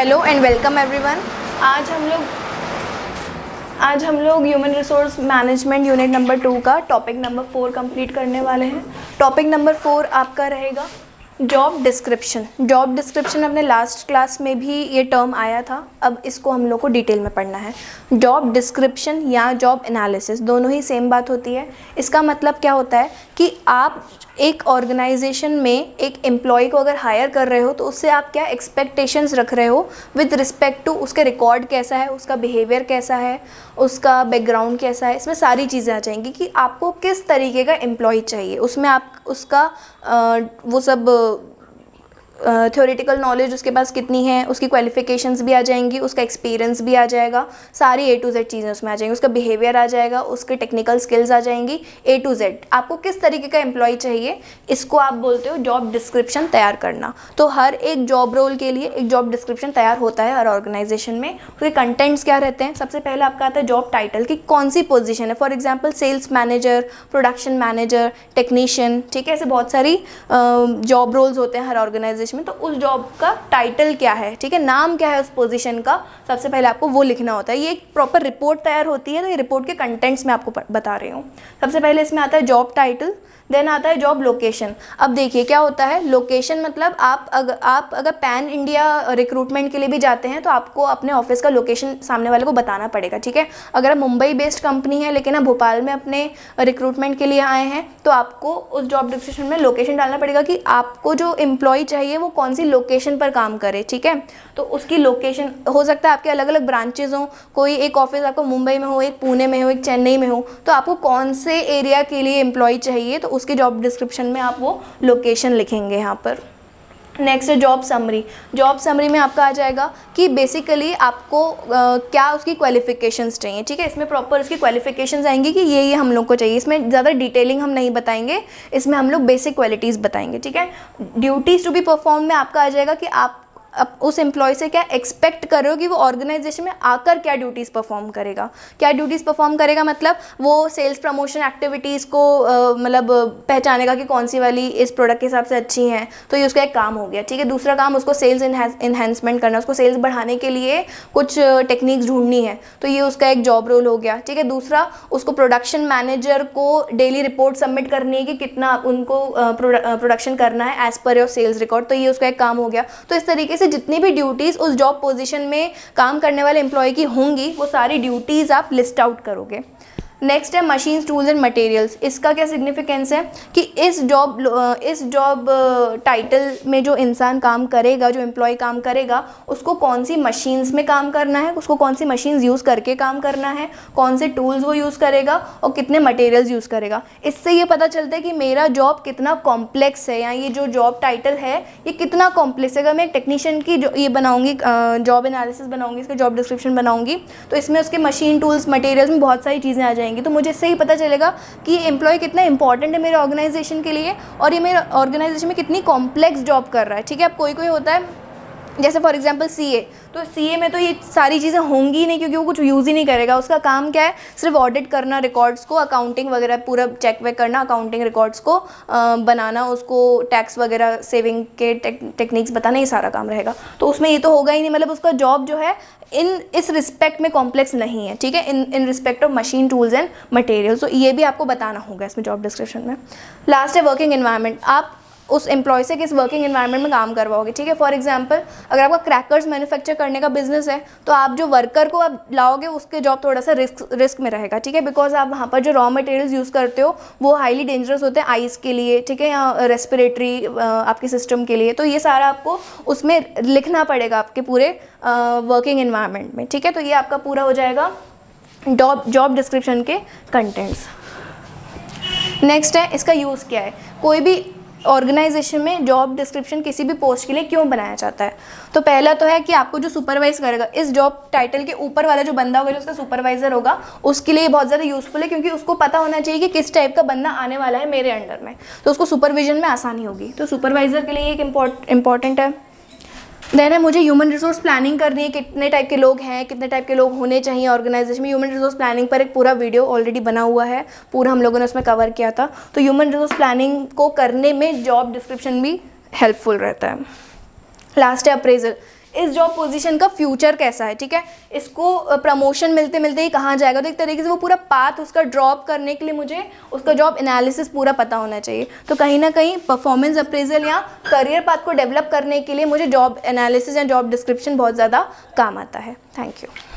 Hello and welcome everyone. आज हम लोग human resource management unit number 2 का टॉपिक नंबर 4 कंप्लीट करने वाले हैं। टॉपिक नंबर 4 आपका रहेगा जॉब डिस्क्रिप्शन। जॉब डिस्क्रिप्शन अपने लास्ट क्लास में भी ये टर्म आया था, अब इसको हम लोग को डिटेल में पढ़ना है। जॉब डिस्क्रिप्शन या जॉब एनालिसिस दोनों ही सेम बात होती है। इसका मतलब क्या होता है कि आप एक ऑर्गेनाइजेशन में एक एम्प्लॉय को अगर हायर कर रहे हो तो उससे आप क्या एक्सपेक्टेशंस रख रहे हो विद रिस्पेक्ट टू उसके रिकॉर्ड कैसा है, उसका बिहेवियर कैसा है, उसका बैकग्राउंड कैसा है। इसमें सारी चीज़ें आ जाएंगी कि आपको किस तरीके का एम्प्लॉय चाहिए। उसमें आप उसका वो सब थ्योरेटिकल नॉलेज उसके पास कितनी है, उसकी क्वालिफिकेशंस भी आ जाएंगी, उसका एक्सपीरियंस भी आ जाएगा, सारी A to Z चीज़ें उसमें आ जाएंगी, उसका बिहेवियर आ जाएगा, उसके टेक्निकल स्किल्स आ जाएंगी, A to Z आपको किस तरीके का एम्प्लॉय चाहिए। इसको आप बोलते हो जॉब डिस्क्रिप्शन तैयार करना। तो हर एक जॉब रोल के लिए एक जॉब डिस्क्रिप्शन तैयार होता है हर ऑर्गेनाइजेशन में। उसके कंटेंट्स क्या रहते हैं, सबसे पहले आपका आता है जॉब टाइटल की कौन सी पोजीशन है। For example sales manager, production manager, technician, ठीक है, ऐसे बहुत सारी जॉब रोल्स होते हैं हर ऑर्गेनाइजेशन में। तो उस जॉब का टाइटल क्या है, ठीक है, नाम क्या है उस पोजीशन का, सबसे पहले आपको वो लिखना होता है। ये एक प्रॉपर रिपोर्ट तैयार होती है, तो ये रिपोर्ट के कंटेंट्स मैं आपको बता रही हूँ। सबसे पहले इसमें आता है जॉब टाइटल, देन आता है जॉब लोकेशन। अब देखिए क्या होता है, लोकेशन मतलब आप अगर पैन इंडिया रिक्रूटमेंट के लिए भी जाते हैं तो आपको अपने ऑफिस का लोकेशन सामने वाले को बताना पड़ेगा, ठीक है। अगर आप मुंबई बेस्ड कंपनी है लेकिन आप भोपाल में अपने रिक्रूटमेंट के लिए आए हैं तो आपको उस जॉब डिस्क्रिप्शन में लोकेशन डालना पड़ेगा कि आपको जो एम्प्लॉय चाहिए वो कौन सी लोकेशन पर काम करे, ठीक है। तो उसकी लोकेशन हो सकता है आपके अलग अलग ब्रांचेज हों, कोई एक ऑफिस आपको मुंबई में हो, एक पुणे में हो, एक चेन्नई में हो, तो आपको कौन से एरिया के लिए एम्प्लॉय चाहिए तो उसके जॉब डिस्क्रिप्शन में आप वो लोकेशन लिखेंगे यहाँ पर। नेक्स्ट है जॉब समरी। जॉब समरी में आपका आ जाएगा कि बेसिकली आपको क्या उसकी क्वालिफिकेशंस चाहिए, ठीक है। इसमें प्रॉपर उसकी क्वालिफिकेशंस आएंगी कि ये हम लोग को चाहिए। इसमें ज़्यादा डिटेलिंग हम नहीं बताएंगे, इसमें हम लोग बेसिक क्वालिटीज़ बताएंगे, ठीक है। ड्यूटीज़ टू बी परफॉर्म में आपका आ जाएगा कि आप उस एम्प्लॉय से क्या एक्सपेक्ट कर रहे हो कि वो ऑर्गेनाइजेशन में आकर क्या ड्यूटीज़ परफॉर्म करेगा। क्या ड्यूटीज़ परफॉर्म करेगा मतलब वो सेल्स प्रमोशन एक्टिविटीज़ को मतलब पहचानेगा कि कौन सी वाली इस प्रोडक्ट के हिसाब से अच्छी हैं, तो ये उसका एक काम हो गया, ठीक है। दूसरा काम उसको सेल्स इन्हेंसमेंट करना, उसको सेल्स बढ़ाने के लिए कुछ टेक्निक्स ढूंढनी है, तो ये उसका एक जॉब रोल हो गया, ठीक है। दूसरा उसको प्रोडक्शन मैनेजर को डेली रिपोर्ट सबमिट करनी है कि कितना उनको प्रोडक्शन करना है as per your sales record, तो ये उसका एक काम हो गया। तो इस तरीके से जितनी भी ड्यूटीज़ उस जॉब पोजीशन में काम करने वाले एम्प्लॉय की होंगी वो सारी ड्यूटीज़ आप लिस्ट आउट करोगे। नेक्स्ट है मशीन्स, टूल्स एंड मटेरियल्स। इसका क्या सिग्निफिकेंस है कि इस जॉब टाइटल में जो इंसान काम करेगा, जो एम्प्लॉय काम करेगा, उसको कौन सी मशीन्स में काम करना है, उसको कौन सी मशीन्स यूज़ करके काम करना है, कौन से टूल्स वो यूज़ करेगा और कितने मटेरियल्स यूज़ करेगा। इससे ये पता चलता है कि मेरा जॉब कितना कॉम्प्लेक्स है, या ये जो जॉब टाइटल है ये कितना कॉम्प्लेक्स है। अगर मैं एक टेक्नीशियन की ये बनाऊँगी, जॉब एनालिसिस बनाऊँगी, इसका जॉब डिस्क्रिप्शन बनाऊँगी, तो इसमें उसके मशीन, टूल्स, मटेरियल्स में बहुत सारी चीज़ें आ जाएंगी। तो मुझे इससे ही पता चलेगा कि ये एम्प्लॉय कितना इंपॉर्टेंट है मेरे ऑर्गेनाइजेशन के लिए और ये मेरे ऑर्गेनाइजेशन में कितनी कॉम्प्लेक्स जॉब कर रहा है, ठीक है। अब कोई होता है जैसे फॉर एग्जांपल CA, तो CA में तो ये सारी चीज़ें होंगी ही नहीं क्योंकि वो कुछ यूज़ ही नहीं करेगा। उसका काम क्या है, सिर्फ ऑडिट करना रिकॉर्ड्स को, अकाउंटिंग वगैरह पूरा चेक वेक करना, अकाउंटिंग रिकॉर्ड्स को बनाना, उसको टैक्स वगैरह सेविंग के टेक्निक्स बताना, ये सारा काम रहेगा। तो उसमें ये तो होगा ही नहीं, मतलब उसका जॉब जो है इस रिस्पेक्ट में कॉम्प्लेक्स नहीं है, ठीक है, in respect of machine, tools and material. तो ये भी आपको बताना होगा इसमें जॉब डिस्क्रिप्शन में। लास्ट है वर्किंग एनवायरनमेंट। आप उस एम्प्लॉय से किस वर्किंग एनवायरनमेंट में काम करवाओगे, ठीक है। फॉर एग्जांपल अगर आपका क्रैकर्स मैन्युफैक्चर करने का बिजनेस है तो आप जो वर्कर को आप लाओगे उसके जॉब थोड़ा सा रिस्क में रहेगा, ठीक है, बिकॉज आप वहाँ पर जो रॉ मटेरियल्स यूज़ करते हो वो हाईली डेंजरस होते हैं आइस के लिए, ठीक है, या रेस्पिरेटरी आपके सिस्टम के लिए। तो ये सारा आपको उसमें लिखना पड़ेगा आपके पूरे वर्किंग एनवायरनमेंट में, ठीक है। तो ये आपका पूरा हो जाएगा जॉब डिस्क्रिप्शन के कंटेंट्स। नेक्स्ट है इसका यूज़ क्या है। कोई भी ऑर्गेनाइजेशन में जॉब डिस्क्रिप्शन किसी भी पोस्ट के लिए क्यों बनाया जाता है, तो पहला तो है कि आपको जो सुपरवाइज करेगा, इस जॉब टाइटल के ऊपर वाला जो बंदा होगा जो उसका सुपरवाइजर होगा, उसके लिए बहुत ज़्यादा यूज़फुल है क्योंकि उसको पता होना चाहिए कि किस टाइप का बंदा आने वाला है मेरे अंडर में, तो उसको सुपरविजन में आसानी होगी। तो सुपरवाइज़र के लिए एक इम्पॉर्टेंट है। देन है मुझे ह्यूमन रिसोर्स प्लानिंग करनी है, कितने टाइप के लोग हैं, कितने टाइप के लोग होने चाहिए ऑर्गेनाइजेशन में। ह्यूमन रिसोर्स प्लानिंग पर एक पूरा वीडियो ऑलरेडी बना हुआ है, पूरा हम लोगों ने उसमें कवर किया था। तो ह्यूमन रिसोर्स प्लानिंग को करने में जॉब डिस्क्रिप्शन भी हेल्पफुल रहता है। लास्ट है अप्रेजल। इस जॉब पोजीशन का फ्यूचर कैसा है, ठीक है, इसको प्रमोशन मिलते मिलते ही कहाँ जाएगा, तो एक तरीके से वो पूरा पाथ उसका ड्रॉप करने के लिए मुझे उसका जॉब एनालिसिस पूरा पता होना चाहिए। तो कहीं ना कहीं परफॉर्मेंस अप्रेजल या करियर पाथ को डेवलप करने के लिए मुझे जॉब एनालिसिस या जॉब डिस्क्रिप्शन बहुत ज़्यादा काम आता है। Thank you.